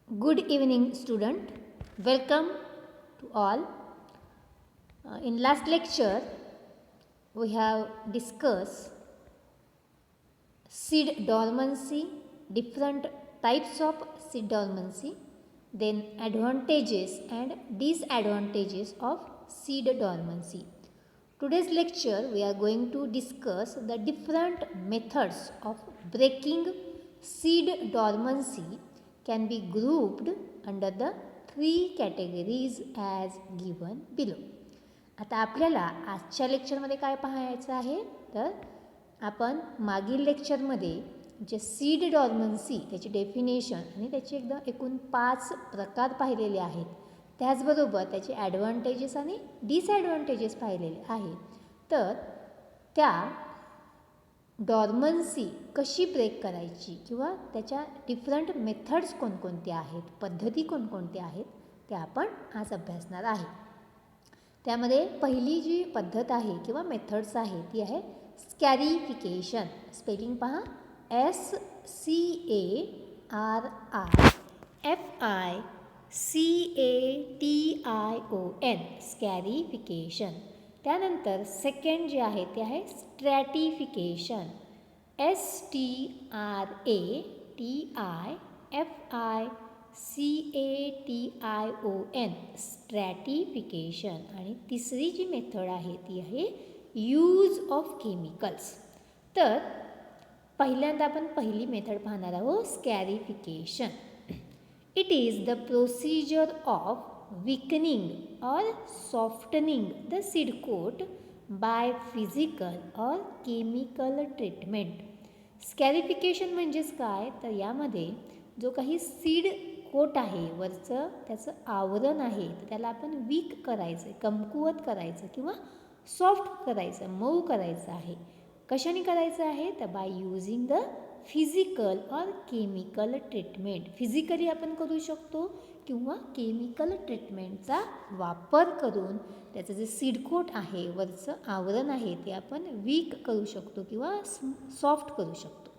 Good evening, student. Welcome to all. In last lecture, we have discussed seed dormancy, different types of seed dormancy, then advantages and disadvantages of seed dormancy. Today's lecture, we are going to discuss the different methods of breaking seed dormancy can be grouped under the three categories as given below. आता आपल्याला आजच्या लेक्चरमध्ये काय पाहायचं आहे तर आपण मागील लेक्चरमध्ये जे सीड डॉर्मन्सी त्याची डेफिनेशन आणि त्याचे एकूण 5 प्रकार पाहिलेले आहेत. त्याचबरोबर त्याचे ॲडव्हान्टेजेस आणि डिसॲडव्हान्टेजेस पाहिलेले आहेत. तर त्या डॉर्मन्सी कशी ब्रेक करायची किंवा त्याच्या डिफरंट मेथड्स कोणकोणत्या आहेत, पद्धती कोणकोणत्या आहेत त्या आपण आज अभ्यासणार आहे. त्यामध्ये पहिली जी पद्धत आहे किंवा मेथड्स आहे ती आहे स्कॅरिफिकेशन. स्पेलिंग पहा, SCARIFICATION, स्कॅरिफिकेशन. त्यानंतर सेकंड जे आहे ते आहे स्ट्रॅटिफिकेशन. STRATIFICATION, स्ट्रॅटिफिकेशन. आणि तिसरी जी मेथड आहे ती आहे यूज ऑफ केमिकल्स. तर पहिल्यांदा आपण पहिली मेथड पाहणार आहोत, scarification. It is the procedure of weakening or softening the seed coat by physical or chemical treatment. स्कॅरिफिकेशन म्हणजेच काय तर यामध्ये जो काही सीड कोट आहे वरचं त्याचं आवरण आहे तर त्याला आपण वीक करायचं, कमकुवत करायचं किंवा सॉफ्ट करायचं, मऊ करायचं आहे. कशाने करायचं आहे तर बाय यूजिंग द फिजिकल और केमिकल ट्रीटमेंट. फिजिकली आपण करू शकतो किंवा केमिकल ट्रीटमेंटचा वापर करून त्याचं जे सीडकोट आहे वरचं आवरण आहे ते आपण वीक करू शकतो किंवा सॉफ्ट करू शकतो.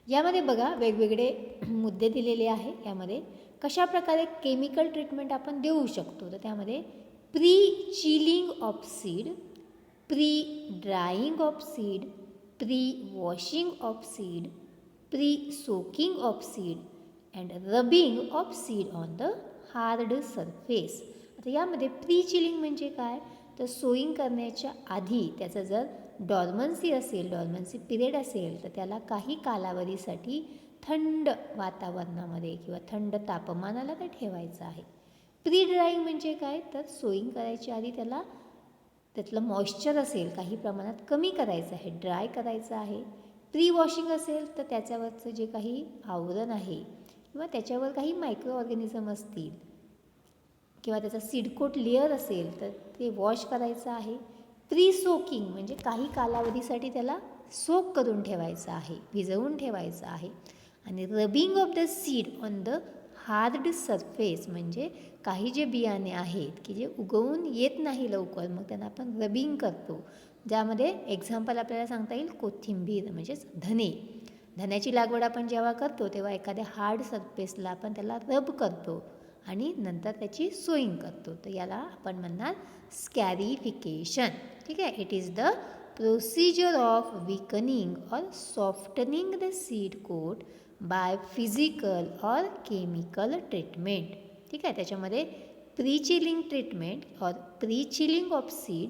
यामध्ये बघा वेगवेगळे मुद्दे दिलेले आहे. यामध्ये कशा प्रकारे केमिकल ट्रीटमेंट आपण देऊ शकतो तर त्यामध्ये pre chilling of seed, pre drying of seed, pre washing of seed, pre soaking of seed and rubbing of seed on the hard surface. आता यामध्ये प्री चिलिंग म्हणजे काय तर सोईंग करण्याच्या आधी त्याचं जर डॉर्मन्सी असेल, डॉर्मन्सी पिरियड असेल तर त्याला काही कालावधीसाठी थंड वातावरणामध्ये किंवा थंड तापमानाला ते ठेवायचं आहे. प्री ड्राईंग म्हणजे काय तर सोईंग करायच्या आधी त्यातलं मॉइश्चर असेल काही प्रमाणात कमी करायचं आहे, ड्राय करायचं आहे. प्री वॉशिंग असेल तर त्याच्यावरचं जे काही आवरण आहे किंवा त्याच्यावर काही मायक्रो ऑर्गॅनिझम असतील किंवा त्याचा सीडकोट लेअर असेल तर ते वॉश करायचं आहे. प्री सोकिंग म्हणजे काही कालावधीसाठी त्याला सोक करून ठेवायचं आहे, भिजवून ठेवायचं आहे. आणि rubbing of the seed on the hard surface म्हणजे काही जे बियाणे आहेत की जे उगवून येत नाही लवकर मग त्यांना आपण रबिंग करतो. ज्यामध्ये एक्झाम्पल आपल्याला सांगता येईल कोथिंबीर म्हणजेच धन्याची लागवड आपण जेव्हा करतो तेव्हा एखाद्या हार्ड सरफेसला आपण त्याला रब करतो आणि नंतर त्याची सोईंग करतो. तर याला आपण म्हणणार स्कॅरिफिकेशन. ठीक आहे. It is the procedure of weakening और softening the seed coat by physical और केमिकल ट्रीटमेंट. ठीक आहे. त्याच्यामध्ये प्री चिलिंग ट्रीटमेंट और pre chilling of seed,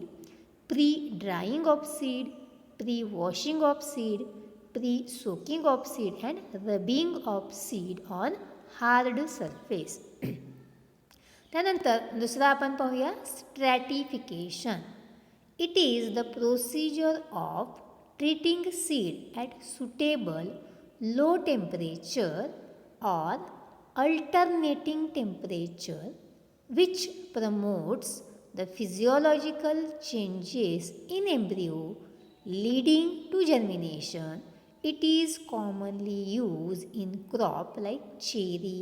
pre drying of seed, pre washing of seed, pre soaking of seed and rubbing of seed on hard surface. त्यानंतर दुसरा आपण पाहूया stratification. It is the procedure of treating seed at suitable low temperature or alternating temperature which promotes the physiological changes in embryo leading to germination. It is commonly used in crop like cherry,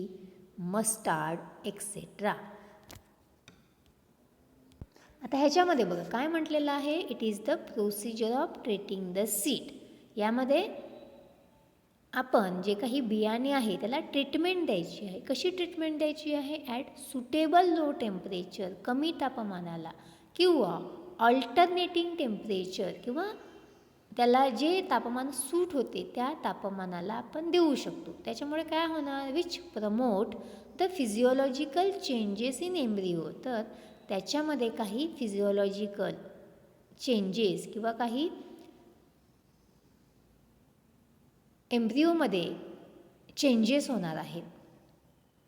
mustard, etc. आता ह्याच्यामध्ये बघा काय म्हटलेलं आहे, it is the procedure of treating the seed. यामध्ये आपण जे काही बियाणे आहे त्याला ट्रीटमेंट द्यायची आहे. कशी ट्रीटमेंट द्यायची आहे? ॲट सुटेबल लो टेम्परेचर, कमी तापमानाला, किंवा ऑल्टरनेटिंग टेम्परेचर, किंवा त्याला जे तापमान सूट होते त्या तापमानाला आपण देऊ शकतो. त्याच्यामुळे काय होणार? Which promote the physiological changes in embryo. तर त्याच्यामध्ये काही फिजिओलॉजिकल चेंजेस किंवा काही एम्ब्रिओमध्ये चेंजेस होणार आहेत,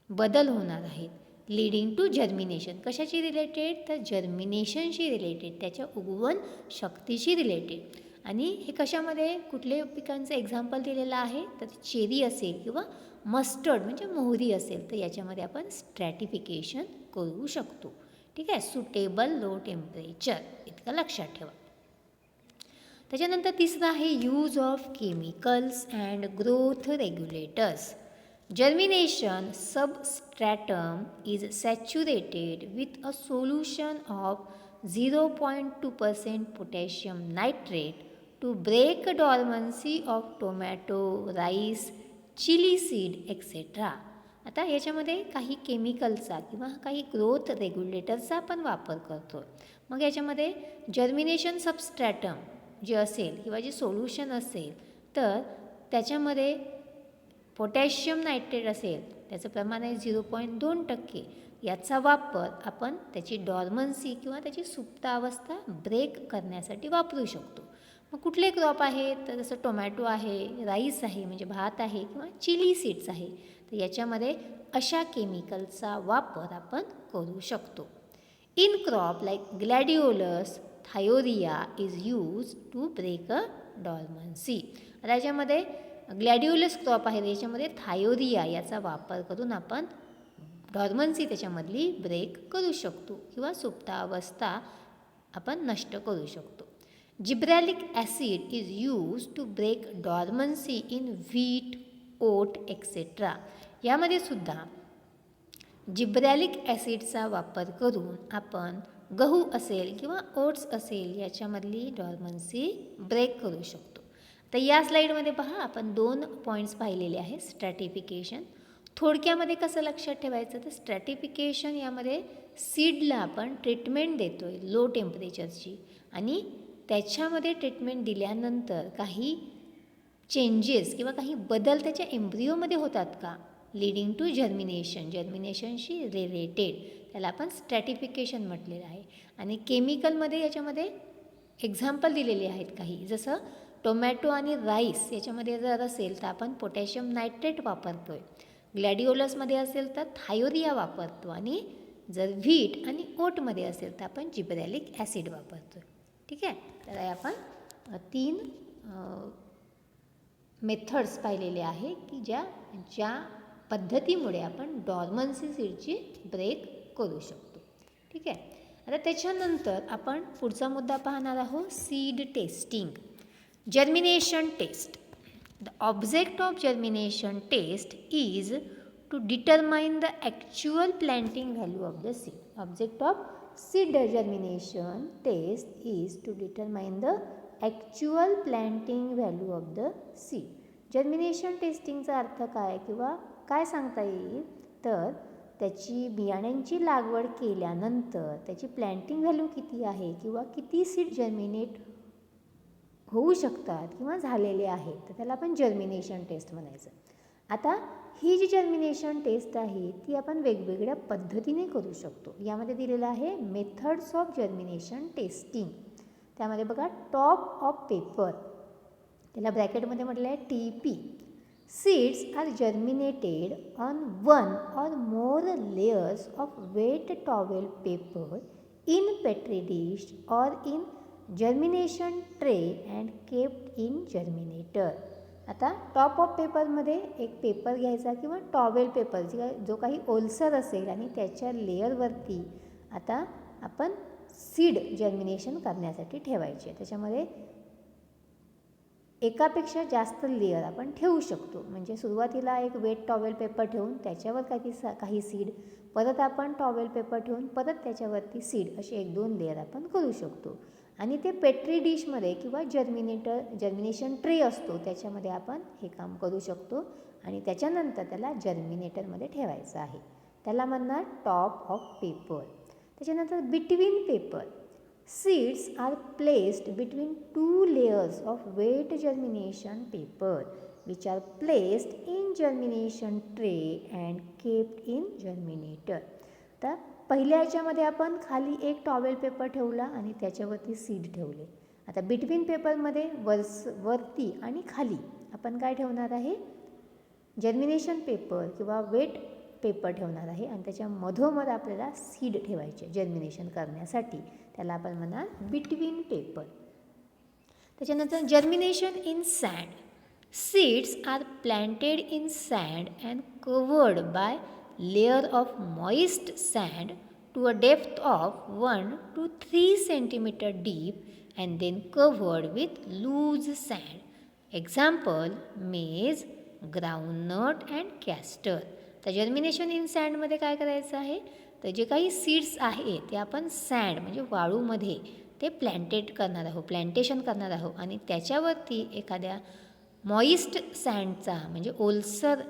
बदल होणार आहेत, लीडिंग टू जर्मिनेशन. कशाशी रिलेटेड? तर जर्मिनेशनशी रिलेटेड, त्याच्या उगवण शक्तीशी रिलेटेड. आणि हे कशामध्ये, कुठल्या पिकांचं एक्झाम्पल दिलेलं आहे? तर चेरी असेल किंवा मस्टर्ड म्हणजे मोहरी असेल, तर याच्यामध्ये आपण स्ट्रॅटिफिकेशन करू शकतो. ठीक आहे, सुटेबल लो टेम्परेचर, इतकं लक्षात ठेवा. त्याच्यानंतर तिसरं आहे use of chemicals and growth regulators. Germination substratum is saturated with a solution of 0.2% potassium nitrate to break dormancy of tomato, rice, chilli seed etcetera. आता याच्यामध्ये काही केमिकलचा किंवा काही ग्रोथ रेग्युलेटरचा आपण वापर करतो. मग याच्यामध्ये जर्मिनेशन सबस्ट्रॅटम जे असेल किंवा जे सोल्युशन असेल, तर त्याच्यामध्ये पोटॅशियम नायट्रेट असेल, त्याचं प्रमाण आहे 0.2%. याचा वापर आपण त्याची डॉर्मन्सी किंवा त्याची सुप्तावस्था ब्रेक करण्यासाठी वापरू शकतो. मग कुठले क्रॉप आहे? तर जसं टोमॅटो आहे, राईस आहे म्हणजे भात आहे, किंवा चिली सीड्स आहे, तर याच्यामध्ये अशा केमिकलचा वापर आपण करू शकतो. In crop like gladiolus, thiourea is use to break a dormancy. आता याच्यामध्ये ग्लॅडिओलस क्रॉप आहे, याच्यामध्ये थायोरिया याचा वापर करून आपण डॉर्मन्सी त्याच्यामधली ब्रेक करू शकतो किंवा सुप्तावस्था आपण नष्ट करू शकतो. Gibberellic acid is use to break dormancy in wheat, oat etcetera. यामध्ये सुद्धा जिब्रॅलिक ॲसिडचा वापर करून आपण गहू असेल किंवा ओट्स असेल याच्यामधली डॉर्मन्सी ब्रेक करू शकतो. तर या स्लाईडमध्ये पहा, आपण 2 पॉईंट्स पाहिलेले आहेत. स्ट्रॅटिफिकेशन थोडक्यामध्ये कसं लक्षात ठेवायचं? तर स्ट्रॅटिफिकेशन यामध्ये सीडला आपण ट्रीटमेंट देतो आहे लो टेम्परेचरची, आणि त्याच्यामध्ये ट्रीटमेंट दिल्यानंतर काही चेंजेस किंवा काही बदल त्याच्या एम्ब्रिओमध्ये होतात का, लीडिंग टू जर्मिनेशन, जर्मिनेशनशी रिलेटेड, त्याला आपण स्ट्रॅटिफिकेशन म्हटलेलं आहे. आणि केमिकलमध्ये याच्यामध्ये एक्झाम्पल दिलेले आहेत काही, जसं टोमॅटो आणि राईस याच्यामध्ये जर असेल तर आपण पोटॅशियम नायट्रेट वापरतो आहे, ग्लॅडिओलसमध्ये असेल तर थायोरिया वापरतो, आणि जर व्हीट आणि ओटमध्ये असेल तर आपण जिब्रॅलिक ॲसिड वापरतो. ठीक आहे, तर आपण 3 मेथड्स पाहिलेले आहे की ज्या पद्धतीमुळे आपण डॉर्मन्सी सीडची ब्रेक करू शकतो. ठीक आहे, आता त्याच्यानंतर आपण पुढचा मुद्दा पाहणार आहोत, seed testing. Germination test. The object of germination test is to determine the actual planting value of the seed. Object of seed germination test is to determine the actual planting value of the seed. Germination टेस्टिंगचा अर्थ काय किंवा काय सांगता येईल? तर त्याची बियाण्यांची लागवड केल्यानंतर त्याची प्लॅन्टिंग व्हॅल्यू किती आहे किंवा किती सीड जर्मिनेट होऊ शकतात किंवा झालेले आहेत, तर त्याला आपण जर्मिनेशन टेस्ट म्हणायचं. आता ही जी जर्मिनेशन टेस्ट आहे ती आपण वेगवेगळ्या पद्धतीने करू शकतो. यामध्ये दिलेलं आहे मेथड्स ऑफ जर्मिनेशन टेस्टिंग. त्यामध्ये बघा, टॉप ऑफ पेपर, त्याला ब्रॅकेटमध्ये म्हटलं आहे TP. Seeds are germinated on 1 or more layers of wet towel paper in petri dish or in germination tray and kept in germinator. आता टॉप ऑफ पेपरमध्ये एक paper घ्यायचा किंवा टॉवेल पेपर जो काही ओलसर असेल आणि त्याच्या लेअरवरती आता आपण सीड जर्मिनेशन करण्यासाठी ठेवायचे. त्याच्यामध्ये एकापेक्षा जास्त लेअर आपण ठेवू शकतो. म्हणजे सुरुवातीला एक वेट टॉवेल पेपर ठेवून त्याच्यावर काही सीड, परत आपण टॉवेल पेपर ठेवून परत त्याच्यावरती सीड, असे 1-2 लेअर आपण करू शकतो. आणि ते पेट्री डिशमध्ये किंवा जर्मिनेशन ट्रे असतो त्याच्यामध्ये आपण हे काम करू शकतो आणि त्याच्यानंतर त्याला जर्मिनेटरमध्ये ठेवायचं आहे. त्याला म्हणणार टॉप ऑफ पेपर. त्याच्यानंतर between paper. Seeds are placed between 2 layers of wet germination paper which are placed in germination tray and kept in germinator. तर पहिल्या ह्याच्यामध्ये आपण खाली एक टॉवेल पेपर ठेवला आणि त्याच्यावरती सीड ठेवले. आता बिटवीन पेपरमध्ये वरती आणि खाली आपण काय ठेवणार आहे, जर्मिनेशन पेपर किंवा वेट पेपर ठेवणार आहे आणि त्याच्या मधोमध आपल्याला सीड ठेवायचे जर्मिनेशन करण्यासाठी. त्याला आपण म्हणणार बिटवीन पेपर. त्याच्यानंतर germination in sand. Seeds are planted in sand and covered by layer of moist sand to a depth of 1 to 3 centimeter deep and then covered with loose sand. Example, maize, groundnut and castor. तर germination in सँडमध्ये काय करायचं आहे, तर जे काही seeds आहे ते आपण सँड म्हणजे वाळूमध्ये ते प्लॅन्टेशन करणार आहोत आणि त्याच्यावरती एखाद्या मॉइस्ट सँडचा म्हणजे ओलसर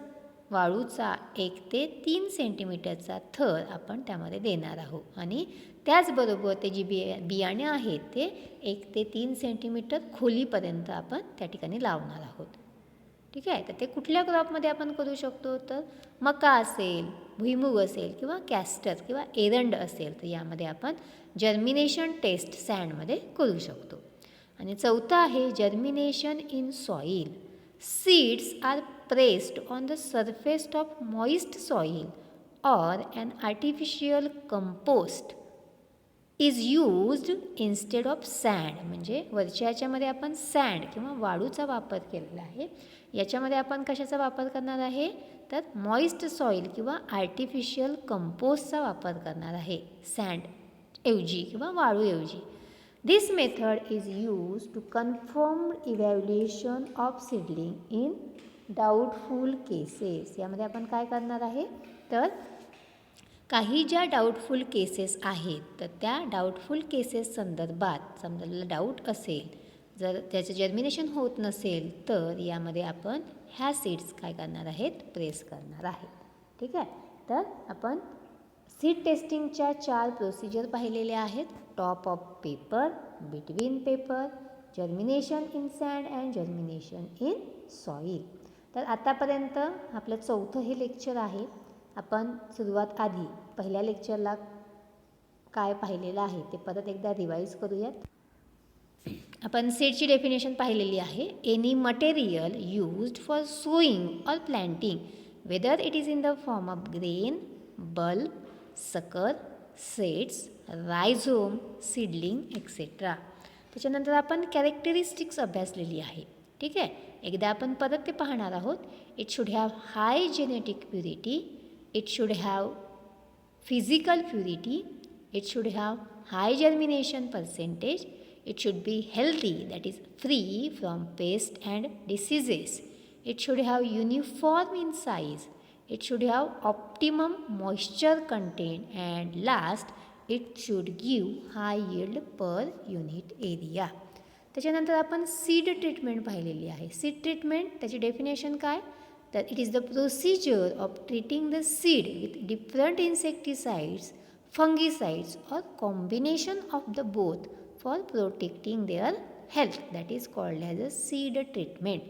वाळूचा 1 ते 3 सेंटीमीटरचा थर आपण त्यामध्ये देणार आहोत आणि त्याचबरोबर ते जी बियाणे आहेत ते 1 ते 3 सेंटीमीटर खोलीपर्यंत आपण त्या ठिकाणी लावणार आहोत. ठीक आहे. तर ते कुठल्या क्रॉपमध्ये आपण करू शकतो, तर मका असेल, भुईमूग असेल किंवा कॅस्टर किंवा एरंड असेल तर यामध्ये आपण जर्मिनेशन टेस्ट सँडमध्ये करू शकतो. आणि चौथं आहे germination in soil. Seeds are pressed on the surface of moist soil or an artificial compost is used instead of sand. म्हणजे वरच्या याच्यामध्ये आपण सँड किंवा वाळूचा वापर केलेला आहे. याच्यामध्ये आपण कशाचा वापर करणार आहे, तर मॉइस्ट सॉईल किंवा आर्टिफिशियल कंपोस्टचा वापर करणार आहे सँड ऐवजी किंवा वाळूऐवजी. This method is used to confirm evaluation of seedling in doubtful cases. यामध्ये आपण काय करणार आहे, तर काही ज्या डाऊटफुल केसेस आहेत तर त्या डाऊटफुल केसेस संदर्भात समजा डाऊट असेल, जर त्याचं जर्मिनेशन होत नसेल तर यामध्ये आपण ह्या सीड्स काय करणार आहेत, प्रेस करणार आहेत. ठीक आहे. तर आपण सीड टेस्टिंगच्या 4 प्रोसिजर पाहिलेल्या आहेत. Top of paper, between paper, germination in sand and germination in soil. तर आतापर्यंत आपलं 4थं हे लेक्चर आहे. आपण सुरुवात आधी पहिल्या लेक्चरला काय पाहिलेलं आहे ते परत एकदा रिवाईज करूयात. आपण सीडची डेफिनेशन पाहिलेली आहे. Any material used for sowing or planting whether it is in the form of grain, bulb, सकर, सीड्स, रायझोम, सीडलिंग एक्सेट्रा. त्याच्यानंतर आपण कॅरेक्टरिस्टिक्स अभ्यासलेली आहे. ठीक आहे. एकदा आपण परत ते पाहणार आहोत. It should have high genetic purity, it should have physical purity, it should have high germination percentage, it should be healthy that is free from paste and diseases, it should have uniform in size, it should have optimum moisture content and last it should give high yield per unit area. त्याच्यानंतर आपण seed treatment पाहिलेली आहे. Seed treatment त्याची definition काय, तर it is the procedure of treating the seed with different insecticides, fungicides और combination of the both for protecting their health that is called as a seed treatment.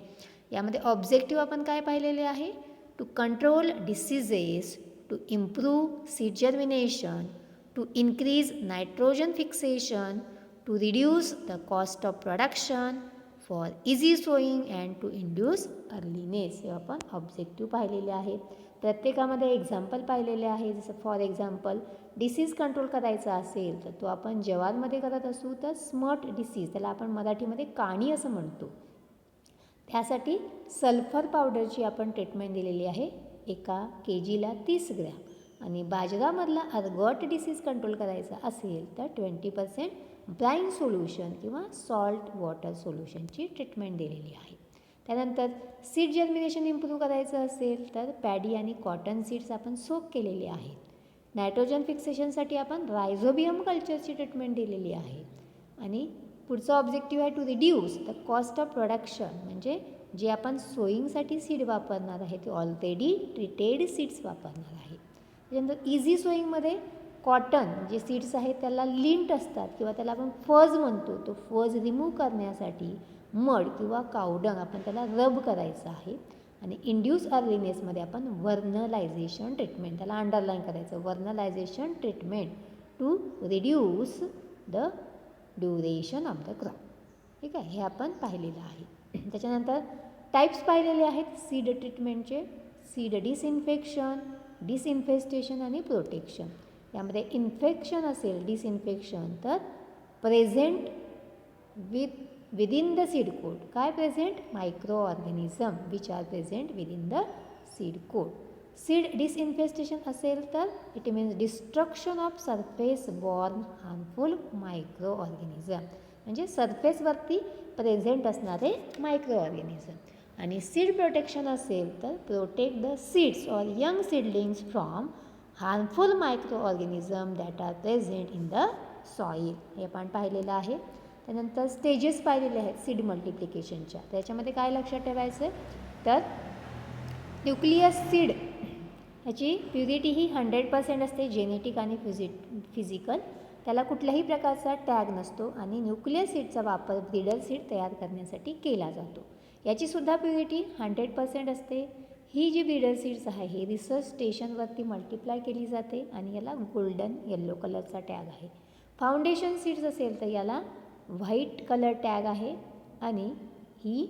यामध्ये objective आपण काय पाहिलेले आहे, to control diseases, to improve seed germination, to increase nitrogen fixation, to reduce the cost of production, for easy sowing and to induce earliness. हे आपण objective पाहिलेले आहेत. प्रत्येकामध्ये एक्झाम्पल पाहिलेले आहे. जसं फॉर एक्झाम्पल डिसीज कंट्रोल करायचा असेल तर तो आपण जवारमध्ये करत असू तर स्मट डिसीज, त्याला आपण मराठीमध्ये काणी असं म्हणतो. त्यासाठी सल्फर पावडरची आपण ट्रीटमेंट दिलेली आहे 1 kgला 30 ग्रॅम. आणि बाजरामधला अर्गॉट डिसीज कंट्रोल करायचा असेल तर 20% ब्राईन सोल्युशन किंवा सॉल्ट वॉटर सोल्युशनची ट्रीटमेंट दिलेली आहे. त्यानंतर सीड जर्मिनेशन इम्प्रूव्ह करायचं असेल तर पॅडी आणि कॉटन सीड्स आपण सोक केलेले आहेत. नायट्रोजन फिक्सेशनसाठी आपण रायझोबियम कल्चरची ट्रीटमेंट दिलेली आहे. आणि पुढचा ऑब्जेक्टिव्ह आहे to reduce the cost of production, म्हणजे जे आपण सोईंगसाठी सीड वापरणार आहे ते ऑलरेडी ट्रीटेड सीड्स वापरणार आहे. त्याच्यानंतर इझी सोईंगमध्ये कॉटन जे सीड्स आहेत त्याला लिंट असतात किंवा त्याला आपण फज म्हणतो, तो फज रिमूव्ह करण्यासाठी मड किंवा कावडंग आपण त्याला रब करायचं आहे. आणि इंड्यूस अर्लीनेसमध्ये आपण वर्नलायझेशन ट्रीटमेंट, त्याला अंडरलाईन करायचं, vernalisation treatment to reduce the duration of the crop. ठीक आहे, हे आपण पाहिलेलं आहे. त्याच्यानंतर टाईप्स पाहिलेले आहेत सीड ट्रीटमेंटचे, सीड डिसइन्फेक्शन, डिसइन्फेस्टेशन आणि प्रोटेक्शन. यामध्ये इन्फेक्शन असेल डिसइन्फेक्शन तर present within the seed coat. काय present? Microorganism which are present within the seed coat. Seed disinfestation असेल तर it means destruction of surface borne harmful microorganism, म्हणजे सरफेसवरती present असणारे मायक्रो ऑर्गॅनिझम. आणि seed protection असेल तर protect the seeds or young seedlings from harmful microorganism that are present in the soil. हे आपण पाहिलेलं आहे. त्यानंतर स्टेजेस पाहिलेले आहेत सीड मल्टिप्लिकेशनच्या. त्याच्यामध्ये काय लक्षात ठेवायचं तर न्यूक्लियस सीड ह्याची प्युरिटी ही 100% असते, जेनेटिक आणि फिजिकल. त्याला कुठल्याही प्रकारचा टॅग नसतो आणि न्यूक्लियस सीडचा वापर ब्रीडर सीड तयार करण्यासाठी केला जातो. याचीसुद्धा प्युरिटी 100% असते. ही जी ब्रीडर सीड्स आहे ही रिसर्च स्टेशनवरती मल्टिप्लाय केली जाते आणि याला गोल्डन येल्लो कलरचा टॅग आहे. फाउंडेशन सीड्स असेल तर याला व्हाईट कलर टॅग आहे आणि ही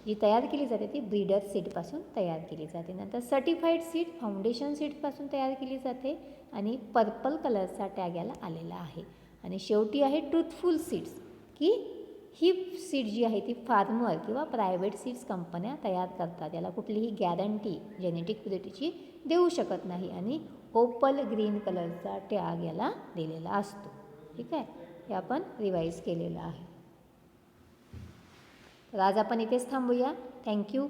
जी तयार केली जाते ती ब्रीडर सीडपासून तयार केली जाते. नंतर सर्टिफाईड सीड फाउंडेशन सीडपासून तयार केली जाते आणि पर्पल कलरचा टॅग याला आलेला आहे. आणि शेवटी आहे ट्रूथफुल सीड्स, की ही सीड जी आहे ती फार्मर किंवा प्रायव्हेट सीड्स कंपन्या तयार करतात. याला कुठलीही गॅरंटी जेनेटिक प्युरिटीची देऊ शकत नाही आणि ओपल ग्रीन कलरचा टॅग याला दिलेला असतो. ठीक आहे, हे आपण रिवाईज केलेलं आहे. तर आज आपण इथेच थांबूया. थँक्यू.